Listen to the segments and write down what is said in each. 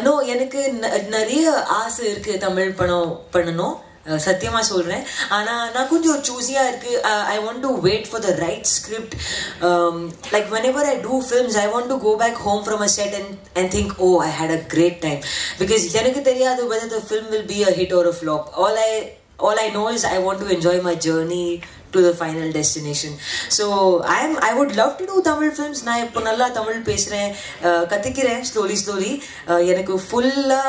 No, எனக்கு நிறைய ஆசை இருக்கு தமிழ் படம் பண்ணணும். சத்தியமா சொல்றேன். ஆனா நான் கொஞ்சம் சூஸியா இருக்கு. I want to wait for the right script. Like whenever I do films, I want to go back home from a set and think, oh, I had a great time. Because எனக்கு தெரியாது whether the film will be a hit or a flop. All I know is I want to enjoy my journey to the final destination. So I would love to do Tamil films. நான் இப்போ நல்லா தமிழ் பேசுறேன், கத்துக்கிறேன் slowly. எனக்கு ஃபுல்லா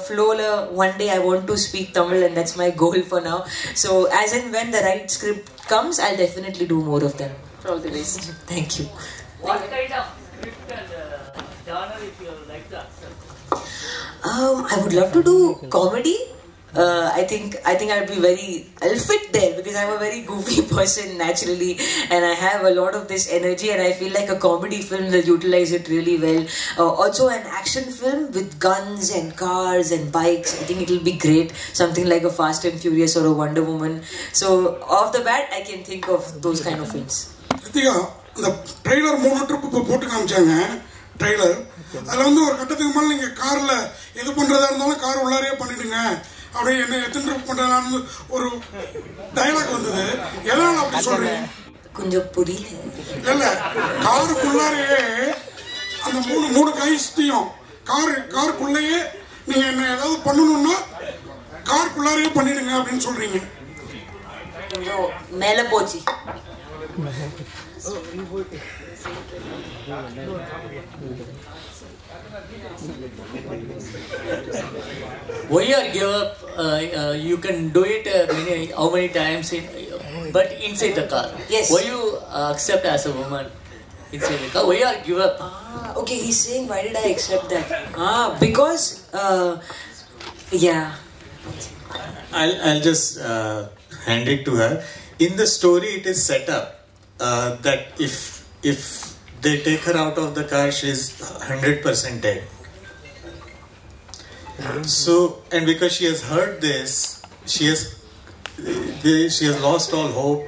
flowல one day I want to speak Tamil, and that's my goal for now. So as and when the right script comes, I'll definitely do more of them. All the best. Thank you. What kind of script and genre if you like to accept? I would love to do comedy. I think I'll fit there because I'm a very goofy person naturally, and I have a lot of this energy, and I feel like a comedy film will utilize it really well. Also an action film with guns and cars and bikes, I think it'll be great. Something like a Fast and Furious or a Wonder Woman. So off the bat I can think of those kind of films. Ritika, the trailer 3 trip போட்டு காமிச்சாங்க trailer. அதுல வந்து ஒரு கட்டத்துக்கு மேல நீங்க கார்ல எது பண்றதா இருந்தாலும் கார் உள்ளாரே பண்ணிடுங்க அப்படி என்ன எத்தனை ட்ரிப் பண்றான்னு ஒரு டயலாக் வந்தது. எதனால அப்படி சொல்றீங்க? கொஞ்சம் புரியல. இல்ல காருக்குள்ளாரே அந்த மூணு கைஸ்டையும் காருக்குள்ளேயே நீங்க என்ன ஏதாவது பண்ணணும்னா காருக்குள்ளாரே பண்ணிடுங்க அப்படின்னு சொல்றீங்க. கொஞ்சம் மேல போச்சு. Why you give up? You can do it how many times, but inside the car. Yes. Why you accept as a woman inside the car? Why you give up? Okay, he's saying why did I accept that? Because yeah. I'll just hand it to her. In the story, it is set up that if they take her out of the car, she's 100% dead. So, and because she has heard this, she has lost all hope,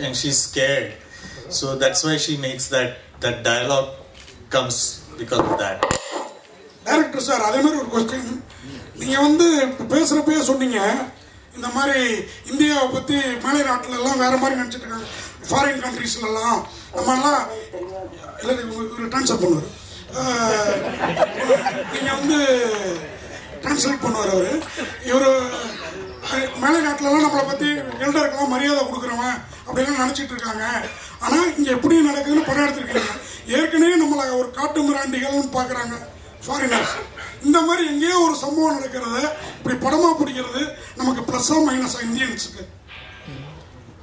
and she's scared. So that's why she makes that dialogue comes because of that. Director sir, அதே மாதிரி ஒரு question. நீங்க வந்து பேசுறப்பே சொன்னீங்க இந்த மாதிரி இந்தியாவை பத்தி மேலை நாட்டுல எல்லாம் வேற மாதிரி நினைச்சிட்டு இருக்காங்க, ஃபாரின் கண்ட்ரீஸ்ல எல்லாம் நம்ம எல்லாம் ஒரு ட்ரான்ஸ்ஃபர் பண்ணுவார். நீங்க வந்து டிரான்ஸ்லேட் பண்ணுவார் அவரு. இவரு மேலை நாட்டிலலாம் நம்மளை பத்தி எல்டருக்கெல்லாம் மரியாதை கொடுக்குறவன் அப்படிலாம் நினைச்சிட்டு இருக்காங்க. ஆனா இங்க எப்படி நடக்குதுன்னு படம் எடுத்திருக்கீங்க. ஏற்கனவே நம்மள ஒரு காட்டு மிராண்டிகள்னு பாக்குறாங்க ஃபாரினர்ஸ். இந்த மாதிரி எங்கேயோ ஒரு சம்பவம் நடக்கிறது இப்படி படமா பிடிக்கிறது நமக்கு பிளஸ்ஸா மைனஸா இந்தியன்ஸுக்கு?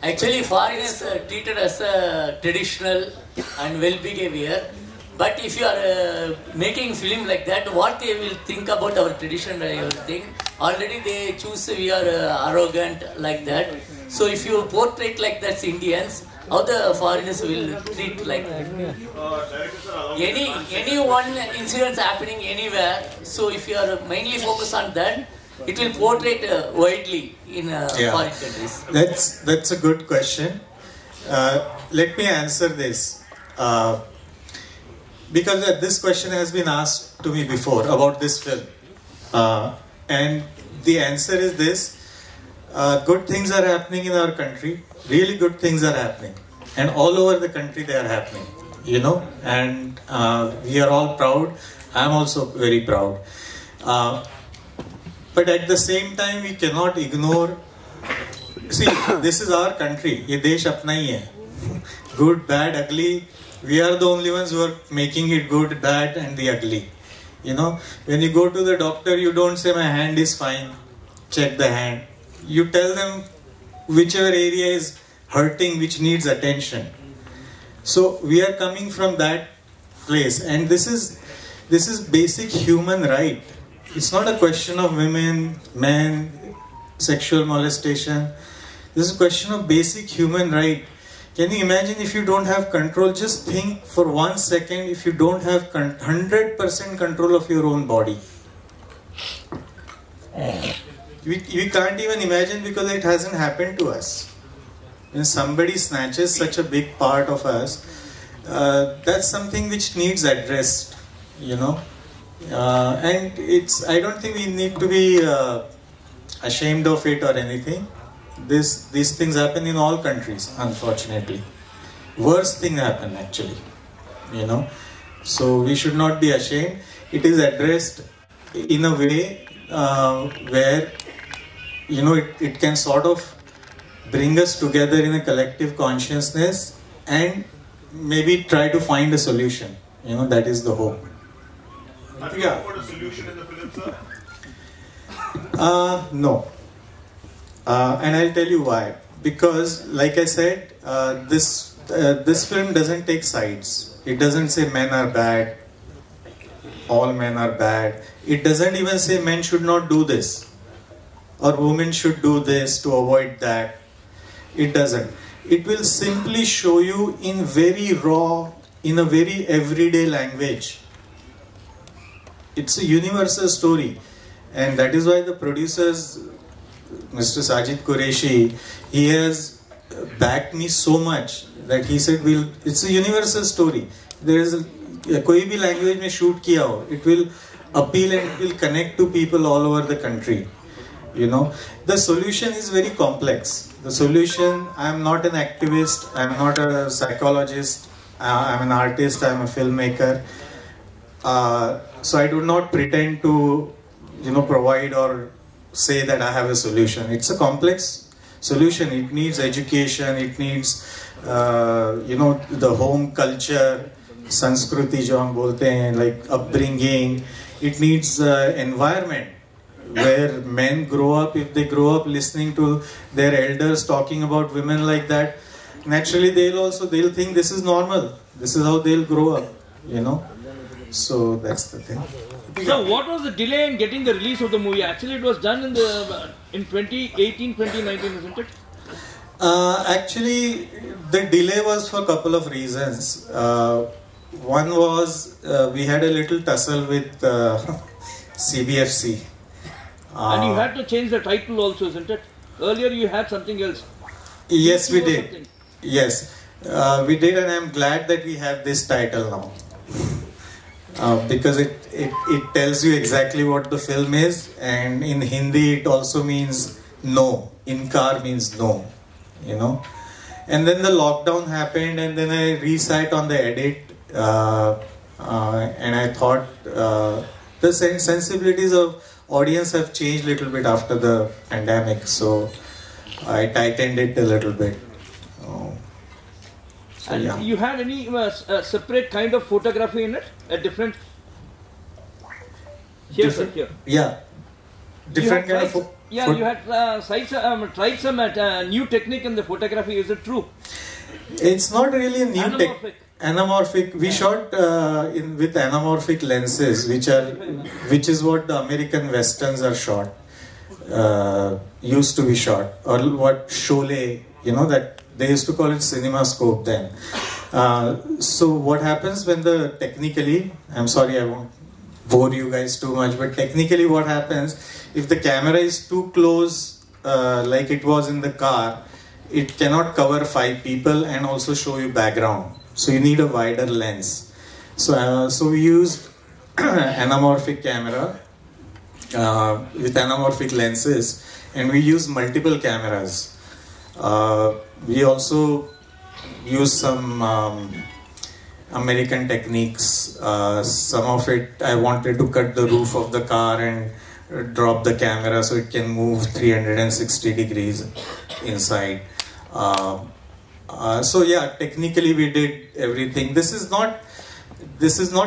Actually, foreigners are treated as a traditional and well behavior. But if you are making film like that, what they will think about our tradition and everything? Already they choose we are arrogant like that. So if you portray like that Indians, how the foreigners will treat like that? Any one incidents happening anywhere. So if you are mainly focused on that, it will portray widely in foreign countries. That's a good question. Let me answer this. Because this question has been asked to me before about this film, and the answer is this: good things are happening in our country. Really good things are happening, and all over the country they are happening. You know, and we are all proud. I am also very proud. But at the same time, we cannot ignore. See, this is our country. ये देश अपना ही है. Good, bad, ugly. We are the only ones who are making it good, bad, and the ugly. You know, when you go to the doctor, you don't say my hand is fine, check the hand. You tell them whichever area is hurting, which needs attention. So we are coming from that place, and this is basic human right. It's not a question of women, men, sexual molestation. This is a question of basic human right. Can you imagine if you don't have control? Just think for 1 second if you don't have 100% control of your own body. We can't even imagine because it hasn't happened to us. When somebody snatches such a big part of us, that's something which needs addressed, you know. And I don't think we need to be ashamed of it or anything. These things happen in all countries, unfortunately. Worst thing happen actually, So we should not be ashamed. It is addressed in a way where, it can sort of bring us together in a collective consciousness and maybe try to find a solution. That is the hope. Yeah. What a solution in the film, sir? No. And I'll tell you why. Because, like I said, this film doesn't take sides. It doesn't say men are bad, all men are bad. It doesn't even say men should not do this or women should do this to avoid that. It doesn't. It will simply show you in very raw, in a very everyday language. It's a universal story. And that is why the producers, Mr. Sajid Qureshi, he has backed me so much that he said, it's a universal story. There is koi bhi language mein shoot kiya ho, it will appeal and it will connect to people all over the country. The solution is very complex. The solution, I am not an activist, I am not a psychologist, I am an artist, I am a filmmaker. So I do not pretend to, provide or say that I have a solution. It's a complex solution. It needs education, it needs, the home culture, Sanskriti jo hum bolte hain, like upbringing. It needs environment where men grow up. If they grow up listening to their elders talking about women like that, naturally they'll think this is normal. This is how they'll grow up, So that's the thing. So what was the delay in getting the release of the movie? Actually, it was done in 2018, 2019, isn't it? Actually, the delay was for a couple of reasons. One was we had a little tussle with CBFC. And you had to change the title also, isn't it? Earlier you had something else. Yes, we did. Something. Yes, we did, and I'm glad that we have this title now. Because it tells you exactly what the film is, and in Hindi it also means no. InCar means no, And then the lockdown happened, and then I resat on the edit, and I thought the sensibilities of audience have changed a little bit after the pandemic, so I tightened it a little bit. And yeah. You had any separate kind of photography in it? A different... Here, sir, here. Yeah. Different kind of... Yeah, you had tried some new technique in the photography. Is it true? It's not really a new technique. Anamorphic. We shot with anamorphic lenses, which is what the American westerns are shot. Used to be shot, or what Sholay, that they used to call it CinemaScope then. So what happens when technically, I'm sorry, I won't bore you guys too much, but technically what happens, if the camera is too close, like it was in the car, it cannot cover 5 people and also show you background. So you need a wider lens. So we used anamorphic camera with anamorphic lenses, and we used multiple cameras. We also used some American techniques. Some of it, I wanted to cut the roof of the car and drop the camera so it can move 360 degrees inside. So yeah, technically we did everything. This is not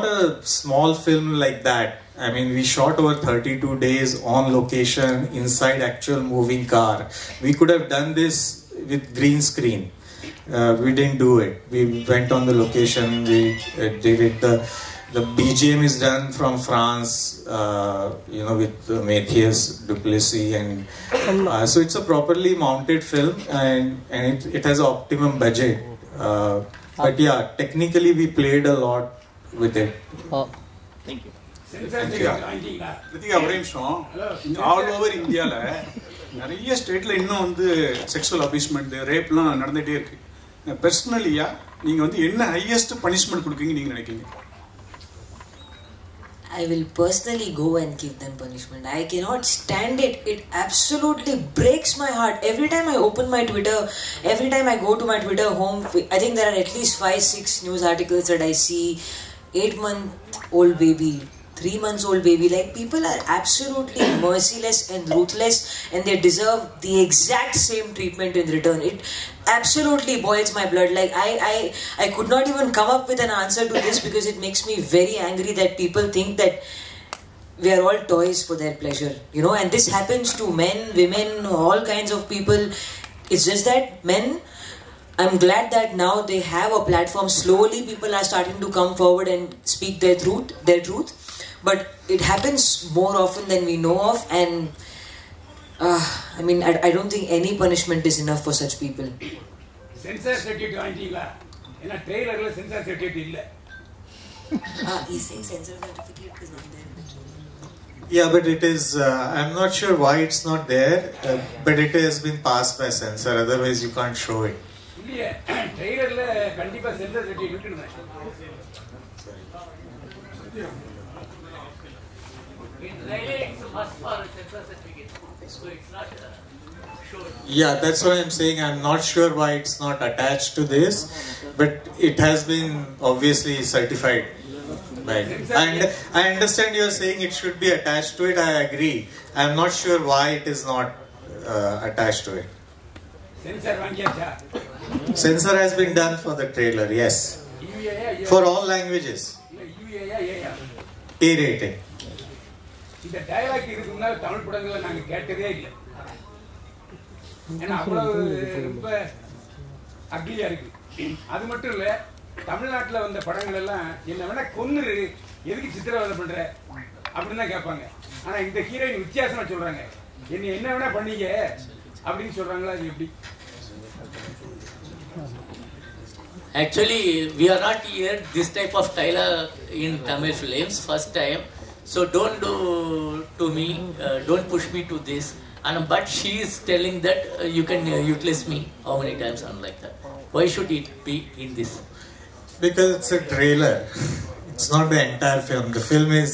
a small film like that. I mean, we shot over 32 days on location inside actual moving car. We could have done this with green screen. We didn't do it. We went on the location. We did it. The BGM is done from France, with Matthias Duplessis, and so it's a properly mounted film, and it has an optimum budget. But yeah, technically we played a lot with it. Thank you. Ritika, ஒரே நிமிஷம். All over இந்தியால நிறைய ஸ்டேட்ல இன்னும் sexual abusement, ரேப்லாம் நடந்துட்டே இருக்கு. பர்சனலியா நீங்க என்ன ஹையஸ்ட் பனிஷ்மெண்ட் கொடுக்கீங்க நீங்க நினைக்கிறீங்க? I will personally go and give them punishment. I cannot stand it. It absolutely breaks my heart. Every time I open my Twitter, every time I go to my Twitter home, I think there are at least 5-6 news articles that I see. 8-month-old baby, 3 months old baby, like people are absolutely merciless and ruthless, and they deserve the exact same treatment in return. It absolutely boils my blood. Like I could not even come up with an answer to this because it makes me very angry that people think that we are all toys for their pleasure, you know, and this happens to men, women, all kinds of people. It's just that men, I'm glad that now they have a platform. Slowly people are starting to come forward and speak their truth. But it happens more often than we know of, and I mean, I don't think any punishment is enough for such people. Censor certificate வாங்கிட்டீங்களா? ஏன்னா ட்ரெய்லர்ல censor certificate இல்ல. He's saying censor certificate is not there. Yeah, but it is, I'm not sure why it's not there, but it has been passed by censor, otherwise you can't show it. இல்லையே, ட்ரெய்லர்ல கண்டிப்பா censor certificate இருக்குன்னு. In trailer, it's a must for censor certificate. So it's not sure. Yeah, that's why I'm saying I'm not sure why it's not attached to this, but it has been obviously certified. And I understand you're saying it should be attached to it. I agree. I'm not sure why it is not attached to it. Censor வாங்கியாச்சா? Censor has been done for the trailer, yes. For all languages. A rating. இந்த dialogue இதுக்கு முன்னால தமிழ் படங்கள்ல நாங்க கேட்டதே இல்லை. ஏன்னா அவ்வளவு ரொம்ப அக்லியா இருக்கு. அது மட்டும் இல்ல, தமிழ்நாட்டில் வந்த படங்கள் எல்லாம் என்ன வேணா கொன்னுரு, எதுக்கு சித்திரவதை பண்ற அப்படின்னு தான் கேட்பாங்க. ஆனா இந்த ஹீரோயின் வித்தியாசமா சொல்றாங்க, என்ன வேணா பண்ணீங்க அப்படின்னு சொல்றாங்களா? அது எப்படி? Actually, we are not heard this type of dialogue in Tamil films first time. So don't do to me, don't push me to this. But she is telling that you can utilize me how many times and like that. Why should it be in this? Because it's a trailer. It's not the entire film. The film is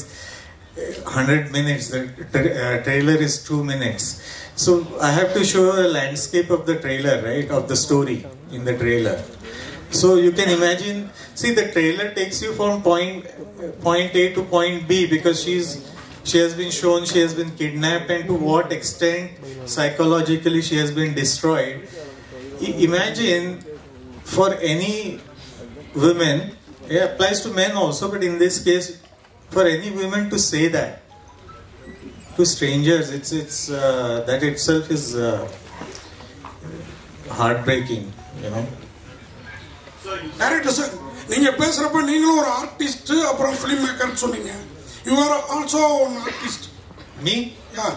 100 minutes. The trailer is 2 minutes. So I have to show a landscape of the trailer, right? Of the story in the trailer. So you can imagine, see, the trailer takes you from point A to point B because she has been shown she has been kidnapped, and to what extent psychologically she has been destroyed. Imagine for any women, it applies to men also, but in this case for any women to say that to strangers, it's that itself is heartbreaking, you know. Director sir, நீங்க பேசுறப்ப நீங்களும் ஒரு artist அப்புறம் film maker சொன்னீங்க. You are also an artist. Me? Yeah.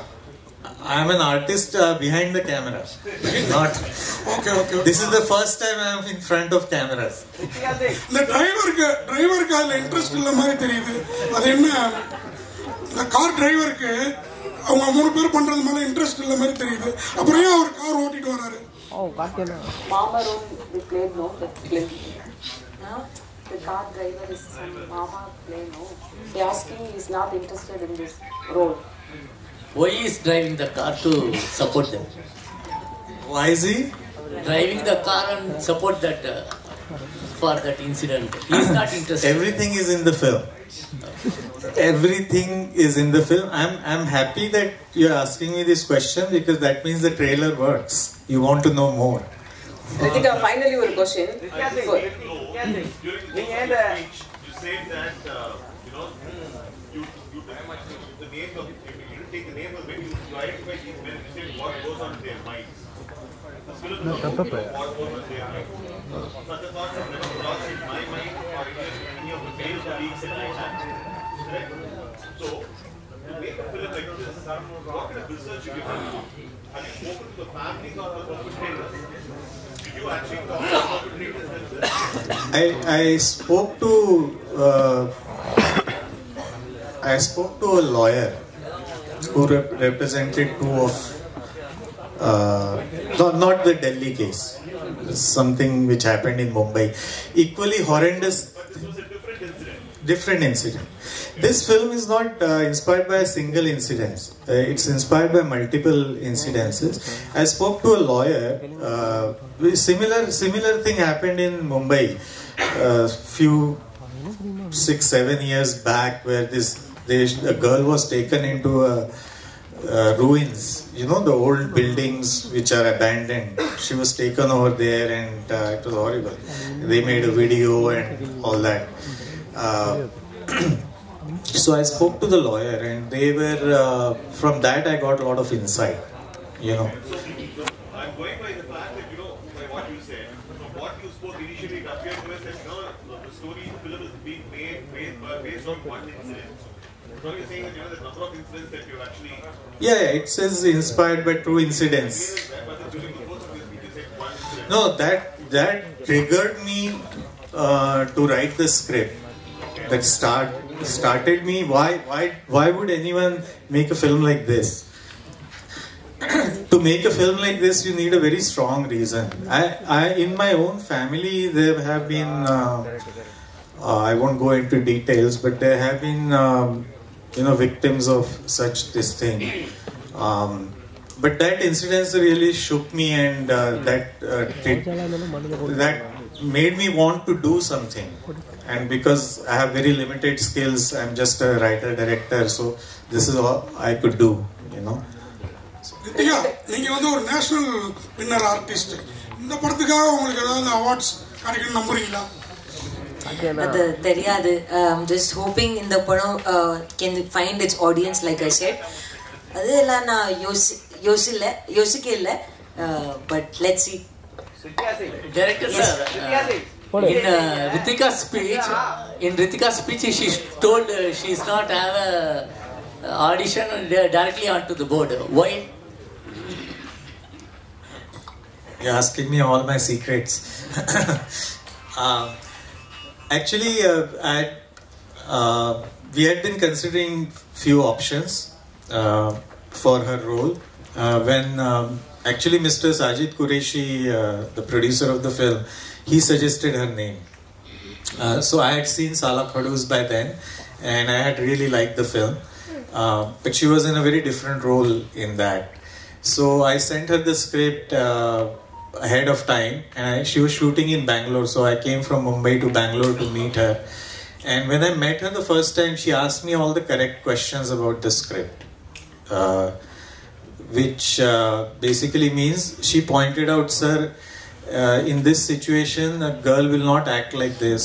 I am an artist behind the camera. Not. Okay. This is the first time I am in front of cameras. இந்த டிரைவருக்கு அதுல interest இல்ல மாதிரி தெரியுது. அது என்ன, இந்த கார் டிரைவருக்கு அவங்க 3 பேர் பண்றது மேல இன்ட்ரெஸ்ட் இல்ல மாதிரி தெரியுது. அப்புறம் ஏன் அவர் கார் ஓட்டிட்டு வராரு? Mama room we played no the film. Now the car driver is Mama play no. He asking he is not interested in this role. Why is driving the car to support them? Why is he Driving the car and support that for that incident. He is not interested. Everything is in the film. Everything is in the film. I'm happy that you're asking me this question because that means the trailer works. You want to know more. Ritika, finally one question. You said that you the name of you take the name of when you identify these men, you say what goes on in their minds. The film is what goes on in their mind. Such a thought has never crossed in my mind or in any of the male colleagues that I have. Correct? So, to make a film like this, what kind of research you have done? Have you spoken to the families or the perpetrators? Did you actually talk to the perpetrators themselves? I spoke to a lawyer who represented 2 of not the Delhi case, something which happened in Mumbai, equally horrendous. But this was a different incident. different incident. This film is not inspired by a single incident. It's inspired by multiple incidences. I spoke to a lawyer. Similar thing happened in Mumbai few 6-7 years back, where a girl was taken into ruins, you know, the old buildings which are abandoned. She was taken over there, and it was horrible. They made a video and all that. So I spoke to the lawyer, and they were from that I got a lot of insight, you know. I'm going by the fact that, by what you said, from what you spoke initially, it appeared to us that the story, the film is being made based on one incident. So you're saying that, the number of incidents that you actually... Yeah, it says inspired by true incidents. No, that triggered me to write the script. That started me. Why would anyone make a film like this? To make a film like this, you need a very strong reason. I in my own family, there have been, I won't go into details, but there have been, victims of this thing. But that incident really shook me, and that made me want to do something. And because I have very limited skills, I'm just a writer-director, so this is all I could do, Ritika, நீங்க வந்து ஒரு national winner artist. இந்த படத்துக்காக உங்களுக்கு ஏதாவது awards கிடைக்கும் நம்புறீங்களா? அது தெரியாது. Just hoping இந்த படம் can find its audience, like I said. அதெல்லாம் நான் யோசிக்கல. But let's see. Director sir, in Ritika's speech, she told she's not have a audition directly onto the board. Why? You're asking me all my secrets. Actually, we had been considering few options for her role. When actually Mr. Sajid Qureshi, the producer of the film, he suggested her name. So I had seen Sala Khadus by then, and I had really liked the film. But she was in a very different role in that. So I sent her the script ahead of time, and she was shooting in Bangalore. So I came from Mumbai to Bangalore to meet her. And when I met her the first time, she asked me all the correct questions about the script. Which basically means she pointed out, sir, in this situation, a girl will not act like this,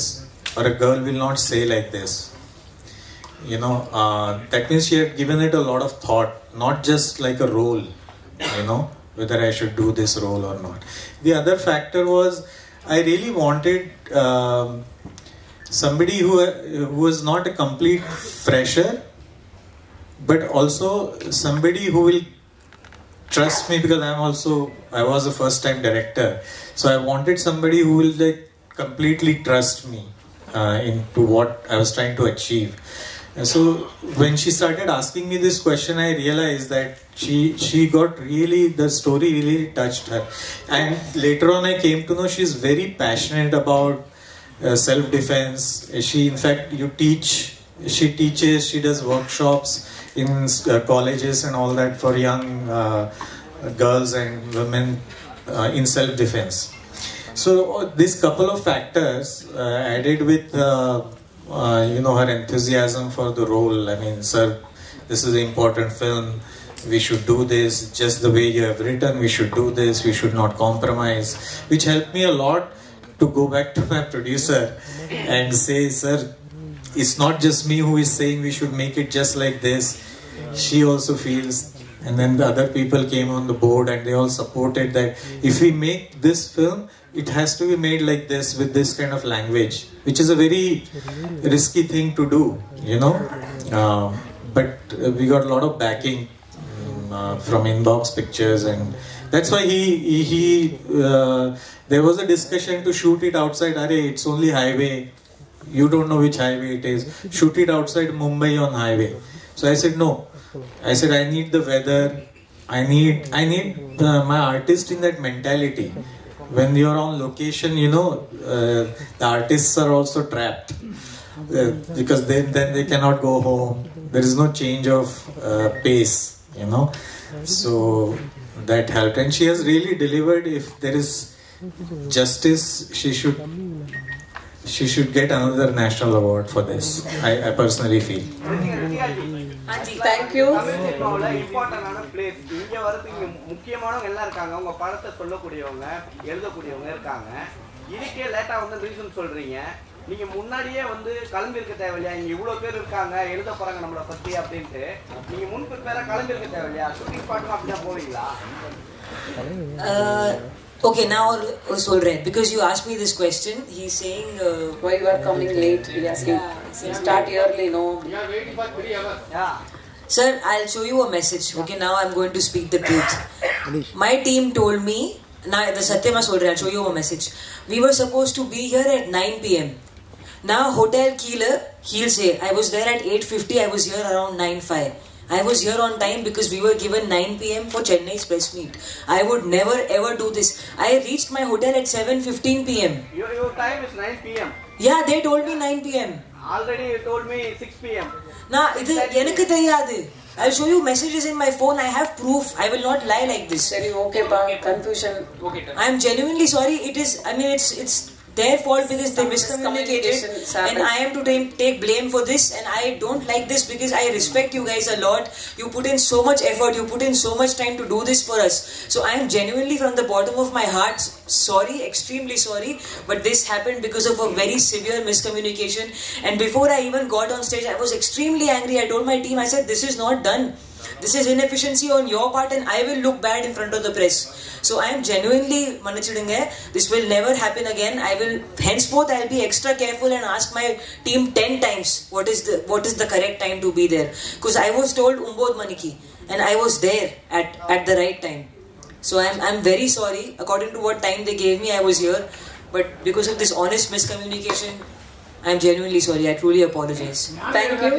or a girl will not say like this. That means she had given it a lot of thought, not just like a role, whether I should do this role or not. The other factor was, I really wanted somebody who was not a complete fresher, but also somebody who will trust me, because I was a first time director. So I wanted somebody who will completely trust me into what I was trying to achieve. And so when she started asking me this question, I realized that she got the story really touched her. And later on I came to know she's very passionate about self-defense. She teaches, she does workshops in colleges and all that for young girls and women in self-defense. So this couple of factors added with her enthusiasm for the role. I mean, sir, this is an important film. We should do this just the way you have written. We should do this. We should not compromise. Which helped me a lot to go back to my producer and say, sir, it's not just me who is saying we should make it just like this. She also feels, and then the other people came on the board and they all supported that if we make this film, it has to be made like this with this kind of language, which is a very risky thing to do, but we got a lot of backing from Inbox Pictures, and that's why there was a discussion to shoot it outside. It's only highway, you don't know which highway it is, shoot it outside Mumbai on highway. So I said no. I said I need the weather, I need my artist in that mentality. When you're on location, the artists are also trapped. because then they cannot go home. There is no change of pace, you know. So that helped, and she has really delivered. If there is justice, she should get another national award for this. I personally feel. Thank you. இம்பார்ட்டன்டான place இங்க வரது இங்க முக்கியமானவங்க எல்லாம் இருக்காங்க. உங்க படத்தை சொல்லக்கூடியவங்க, எழுதக்கூடியவங்க இருக்காங்க. இதுக்கே லேட்டா வந்து ரீசன் சொல்றீங்க. நீங்க முன்னாடியே வந்து கிளம்பி இருக்க தேவையில்லையா? இங்க இவ்வளவு பேர் இருக்காங்க, எழுத போறாங்க நம்மள பத்தி அப்படின்ட்டு நீங்க முன் ப்ரிப்பேரா கிளம்பி இருக்க தேவையில்லையா? ஷூட்டிங் ஸ்பாட்ல அப்படிதான் போவீங்களா? Okay, now solren because you asked me this question. He's saying why you are coming late. He asking. Start early, no? You are waiting for 3 hours. Yeah. Sir, I'll show you a message. Okay, now I'm going to speak the truth. My team told me. Now the Satyama solren. I'll show you a message. We were supposed to be here at 9 p.m. Now Hotel Keeler, he'll say I was there at 8:50. I was here around 9:05. I was here on time because we were given 9 p.m. for Chennai's press meet. I would never ever do this. I reached my hotel at 7:15 p.m. Your time is 9 p.m. Yeah, they told me 9 p.m. Already you told me 6 p.m. Nah, idu enakku theriyadu. I'll show you messages in my phone. I have proof. I will not lie like this. Sorry, okay, pa. Confusion. Okay. I am genuinely sorry. It is. I mean, it's their fault because they miscommunicated, and I am to take blame for this. And I don't like this because I respect you guys a lot. You put in so much effort. You put in so much time to do this for us. So I am genuinely from the bottom of my heart sorry, extremely sorry. But this happened because of a very severe miscommunication. And before I even got on stage, I was extremely angry. I told my team, I said, this is not done. This is inefficiency on your part, and I will look bad in front of the press. So I am genuinely manichidunga. This will never happen again. I will henceforth I'll be extra careful and ask my team 10 times what is the correct time to be there. Because I was told 9 maniki and I was there at the right time. So I'm very sorry. According to what time they gave me, I was here. But because of this honest miscommunication, I'm genuinely sorry. I truly apologize. Thank you.